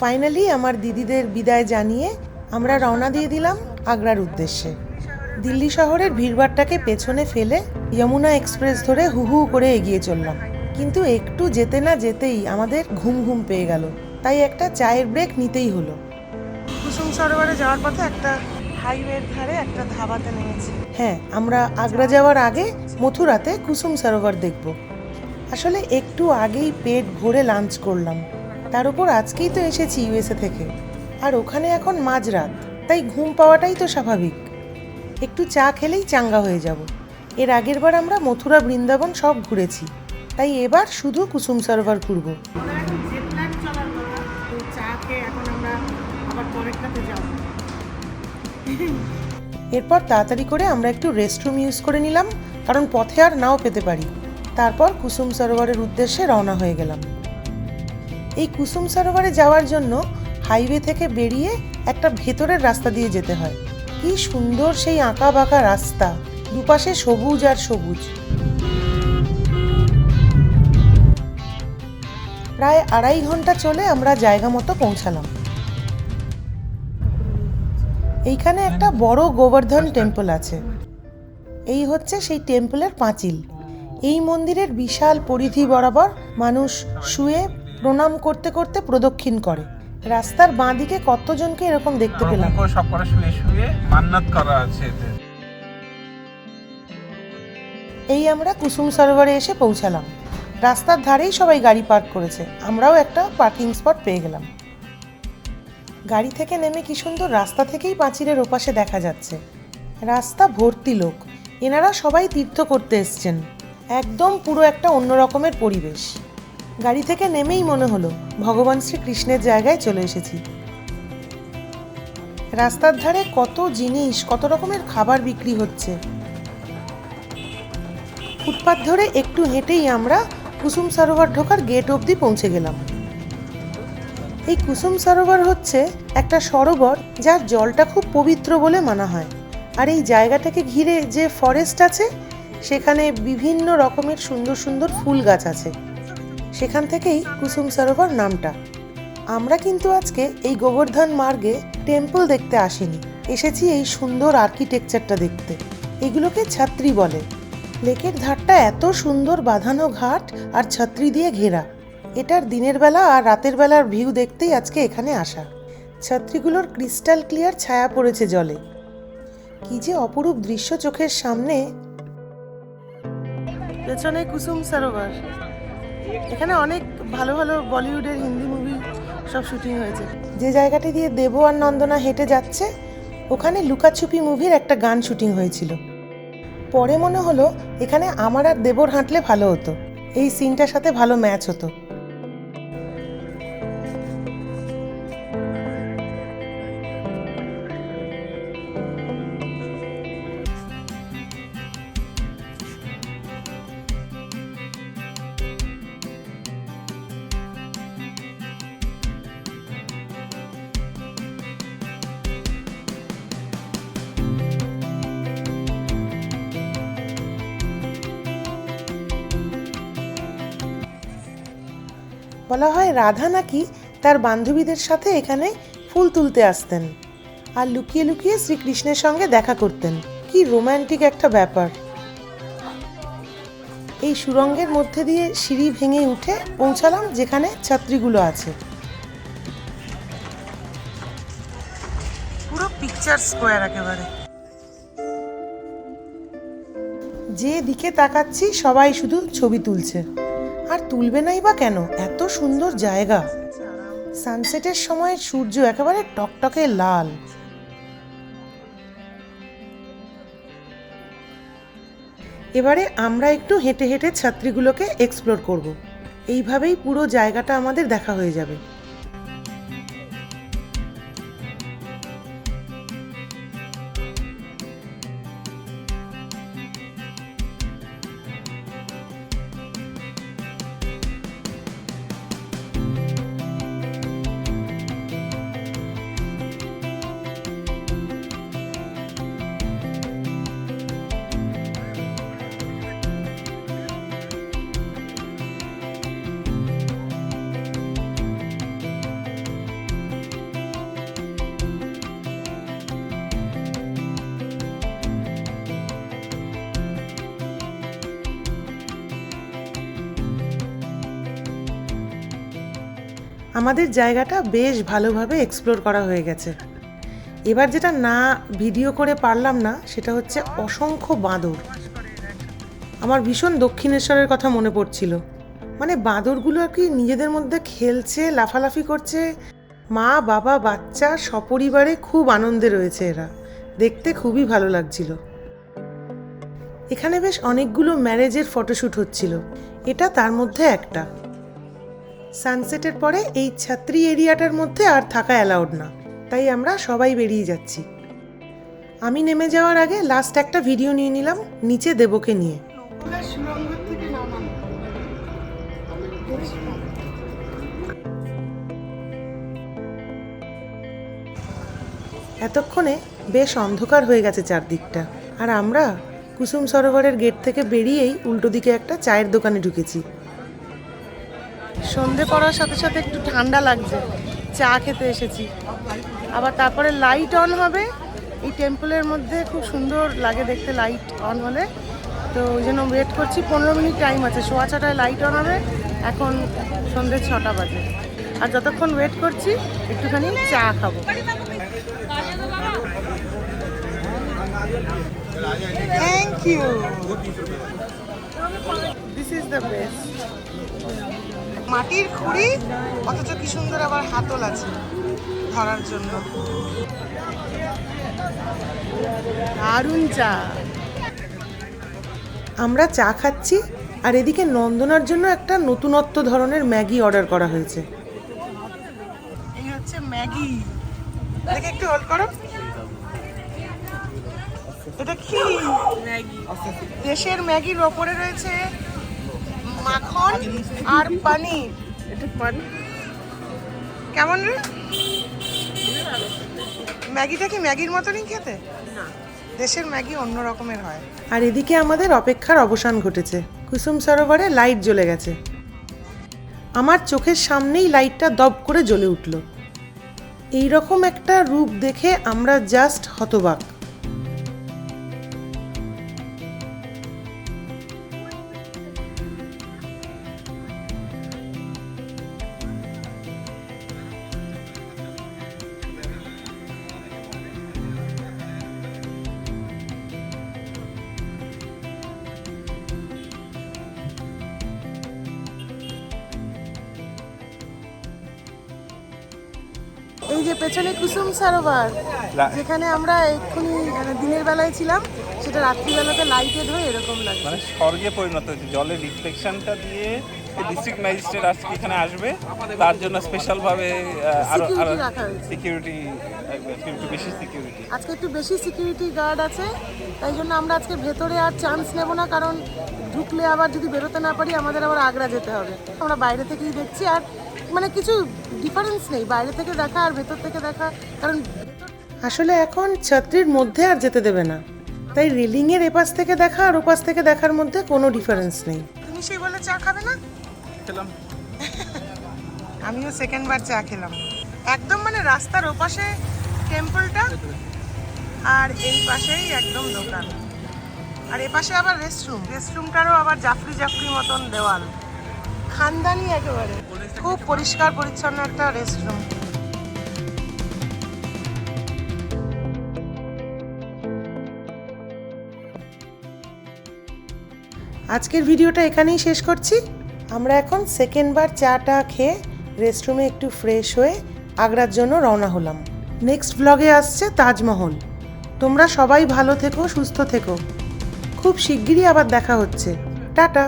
Finally আমার দিদিদের বিদায় জানিয়ে আমরা রওনা দিয়ে দিলাম আগ্রার উদ্দেশ্যে। দিল্লি শহরের ভিড়ভাট্টাকে পেছনে ফেলে যমুনা এক্সপ্রেস ধরে হু হু করে এগিয়ে চললাম। কিন্তু একটু যেতে না যেতেই আমাদের ঘুম ঘুম পেয়ে গেল, তাই একটা চায়ের ব্রেক নিতেই হলো। কুসুম সরোবরে যাওয়ার পথে একটা হাইওয়ের ধারে একটা ধাবাতে নেমেছি। হ্যাঁ, আমরা আগ্রা যাওয়ার আগে মথুরাতে কুসুম সরোবর দেখব। আসলে একটু আগেই পেট ভরে লাঞ্চ করলাম, তার উপর আজকেই তো এসেছি ইউএসএ থেকে, আর ওখানে এখন মাঝরাত, তাই ঘুম পাওয়াটাই তো স্বাভাবিক। একটু চা খেলেই চাঙ্গা হয়ে যাব। এর আগের বার আমরা মথুরা বৃন্দাবন সব ঘুরেছি, তাই এবার শুধু কুসুম সরোবর ঘুরব। এরপর তাড়াতাড়ি করে আমরা একটু রেস্টরুম ইউজ করে নিলাম, কারণ পথে আর নাও পেতে পারি। তারপর কুসুম সরোবরের উদ্দেশ্যে রওনা হয়ে গেলাম। এই কুসুম সরোবরে যাওয়ার জন্য হাইওয়ে থেকে বেরিয়ে একটা ভেতরের রাস্তা দিয়ে যেতে হয়। কি সুন্দর সেই আঁকা বাঁকা রাস্তা, দুপাশে সবুজ আর সবুজ। প্রায় 2.5 ঘন্টা চলে আমরা জায়গা মতো পৌঁছালাম। এইখানে একটা বড় গোবর্ধন টেম্পল আছে। এই হচ্ছে সেই টেম্পলের পাঁচিল। এই মন্দিরের বিশাল পরিধি বরাবর মানুষ শুয়ে প্রণাম করতে করতে প্রদক্ষিণ করে। রাস্তার বাঁ দিকে কতজনকে এরকম দেখতে পেলাম। মান্নাত করা আছে। এই আমরা কুসুম সরোবরে এসে পৌঁছালাম। রাস্তার ধারেই সবাই গাড়ি পার্ক করেছে, আমরাও একটা পার্কিং স্পট পেয়ে গেলাম। গাড়ি থেকে নেমে কি সুন্দর রাস্তা থেকেই পাঁচিলের ওপাশে দেখা যাচ্ছে। রাস্তা ভর্তি লোক, এনারা সবাই তীর্থ করতে এসছেন। একদম পুরো একটা অন্য রকমের পরিবেশ। গাড়ি থেকে নেমেই মনে হলো ভগবান শ্রীকৃষ্ণের জায়গায় চলে এসেছি। রাস্তার ধারে কত জিনিস, কত রকমের খাবার বিক্রি হচ্ছে। ফুটপাত ধরে একটু হেঁটেই আমরা কুসুম সরোবর ঢোকার গেট অবধি পৌঁছে গেলাম। এই কুসুম সরোবর হচ্ছে একটা সরোবর যার জলটা খুব পবিত্র বলে মানা হয়। আর এই জায়গাটাকে ঘিরে যে ফরেস্ট আছে, সেখানে বিভিন্ন রকমের সুন্দর সুন্দর ফুল গাছ আছে। সেখান থেকেই কুসুম সরোবর নামটা। আমরা কিন্তু আজকে এই গোবর্ধন মার্গে টেম্পল দেখতে আসিনি, এসেছি এই সুন্দর আর্কিটেকচারটা দেখতে। এগুলোকে ছাত্রী বলে। লেকের ধারটা এত সুন্দর বাঁধানো ঘাট আর ছাত্রী দিয়ে ঘেরা। এটার দিনের বেলা আর রাতের বেলার ভিউ দেখতেই আজকে এখানে আসা। ছাত্রীগুলোর ক্রিস্টাল ক্লিয়ার ছায়া পড়েছে জলে। কি যে অপরূপ দৃশ্য চোখের সামনে। পেছনে কুসুম সরোবর। এখানে অনেক ভালো ভালো বলিউডের হিন্দি মুভি সব শুটিং হয়েছে। যে জায়গাটি দিয়ে দেব আর নন্দনা হেঁটে যাচ্ছে, ওখানে লুকাছুপি মুভির একটা গান শুটিং হয়েছিল। পরে মনে হলো এখানে আমার আর দেবর হাঁটলে ভালো হতো, এই সিনটার সাথে ভালো ম্যাচ হতো। বলা হয় রাধা নাকি তার বান্ধবীদের সাথে এখানে ফুল তুলতে আসতেন আর লুকিয়ে লুকিয়ে শ্রীকৃষ্ণের সঙ্গে দেখা করতেন। কি রোম্যান্টিক একটা ব্যাপার। এই সুড়ঙ্গের মধ্যে দিয়ে সিঁড়ি ভেঙে উঠে পৌঁছালাম যেখানে ছাত্রীগুলো আছে। পুরো পিকচার স্কোয়ার একেবারে। যে দিকে তাকাচ্ছি সবাই শুধু ছবি তুলছে, আর তুলবে নাই বা কেন, এত সুন্দর জায়গা। সানসেটের সময় সূর্য একেবারে টকটকে লাল। এবারে আমরা একটু হেঁটে হেঁটে ছাত্রীগুলোকে এক্সপ্লোর করব। এইভাবেই পুরো জায়গাটা আমাদের দেখা হয়ে যাবে। আমাদের জায়গাটা বেশ ভালোভাবে এক্সপ্লোর করা হয়ে গেছে। এবার যেটা না ভিডিও করে পারলাম না সেটা হচ্ছে অসংখ্য বাঁদর। আমার ভীষণ দক্ষিণেশ্বরের কথা মনে পড়ছিল। মানে বাঁদরগুলো আর কি নিজেদের মধ্যে খেলছে, লাফালাফি করছে, মা বাবা বাচ্চা সপরিবারে খুব আনন্দে রয়েছে এরা, দেখতে খুবই ভালো লাগছিল। এখানে বেশ অনেকগুলো ম্যারেজের ফটোশ্যুট হচ্ছিল, এটা তার মধ্যে একটা। সানসেটের পরে এই ছাত্রী এরিয়াটার মধ্যে আর থাকা অ্যালাউড না, তাই আমরা সবাই বেরিয়ে যাচ্ছি। আমি নেমে যাওয়ার আগে লাস্ট একটা ভিডিও নিয়ে নিলাম নিচে দেবকে নিয়ে। এতক্ষণে বেশ অন্ধকার হয়ে গেছে চারদিকটা, আর আমরা কুসুম সরোবরের গেট থেকে বেরিয়েই উল্টো দিকে একটা চায়ের দোকানে ঢুকেছি। সন্ধে পড়ার সাথে সাথে একটু ঠান্ডা লাগছে, চা খেতে এসেছি। আবার তারপরে লাইট অন হবে এই টেম্পলের মধ্যে, খুব সুন্দর লাগে দেখতে লাইট অন হলে। তো ওই জন্য ওয়েট করছি, 15 মিনিট টাইম আছে, 6:15টায় লাইট অন হবে। এখন সন্ধ্যে 6টা বাজে, আর যতক্ষণ ওয়েট করছি একটুখানি চা খাবো। Thank you, this is the best. মাটির খুঁড়ি, অথচ কি সুন্দর আবার হাতল আছে ধরার জন্য। দারুণ চা। আমরা চা খাচ্ছি, আর এদিকে নন্দনার জন্য একটা নতুনত্ব ধরনের ম্যাগি অর্ডার করা হয়েছে। এই হচ্ছে ম্যাগি, দেখে একটু হোল্ড করো। এটা কি ম্যাগি? দেশের ম্যাগির ওপরে রয়েছে মাখন আর পনির। এটা পনির কেমন রে? ম্যাগিটা কি ম্যাগির মতনই খেতে? না, দেশের ম্যাগি অন্য রকমের হয়। আর এদিকে আমাদের অপেক্ষার অবসান ঘটেছে, কুসুম সরোবরে লাইট জ্বলে গেছে। আমার চোখের সামনেই লাইটটা দপ করে জ্বলে উঠল। এইরকম একটা রূপ দেখে আমরা জাস্ট হতবাক। এই যে পেছনে কুসুম সরোবর, যেখানে আমরা এক্ষুনি দিনের বেলায় ছিলাম, সেটা রাত্রিবেলাতে লাইটেড হয়ে এরকম লাগে, মানে স্বর্গে পরিণত হয়েছে। জলের রিফ্লেকশনটা দিয়ে ডিস্ট্রিক্ট ম্যাজিস্ট্রেট আজকে এখানে আসবে, তার জন্য স্পেশাল ভাবে আরো সিকিউরিটি, একটু বেশি সিকিউরিটি, আজকে একটু বেশি সিকিউরিটি গার্ড আছে। তাই জন্য আমরা আজকে ভেতরে আর চান্স নেব না, কারণ ঢুকলে আবার যদি বেরোতে না পারি আমাদের আবার আগ্রা যেতে হবে। আমরা বাইরে থেকেই দেখছি, আর মানে কিছু ডিফারেন্স নেই বাইরে থেকে দেখা আর ভেতর থেকে দেখা, কারণ আসলে এখন ছাত্রীর মধ্যে আর যেতে দেবে না, তাই রেলিংয়ের এপাশ থেকে দেখা আর ওপাশ থেকে দেখার মধ্যে কোনো ডিফারেন্স নেই। তুমি সেই বলে চা খাবে না? খেলাম। আমিও সেকেন্ডবার চা খেলাম। একদম মানে রাস্তার ওপাশে টেম্পলটা, আর এই পাশেই একদম দোকান, আর এপাশে আবার রেস্টরুমটারও আবার জাফরি জাফরি মতন দেওয়াল, খানদানি একেবারে, খুব পরিষ্কার পরিচ্ছন্ন একটা রেস্টরুম। আজকের ভিডিওটা এখানেই শেষ করছি। আমরা এখন সেকেন্ডবার চাটা খেয়ে রেস্টরুমে একটু ফ্রেশ হয়ে আগ্রার জন্য রওনা হলাম। নেক্সট ব্লগে আসছে তাজমহল। তোমরা সবাই ভালো থেকো, সুস্থ থেকো। খুব শিগগিরই আবার দেখা হচ্ছে। টাটা।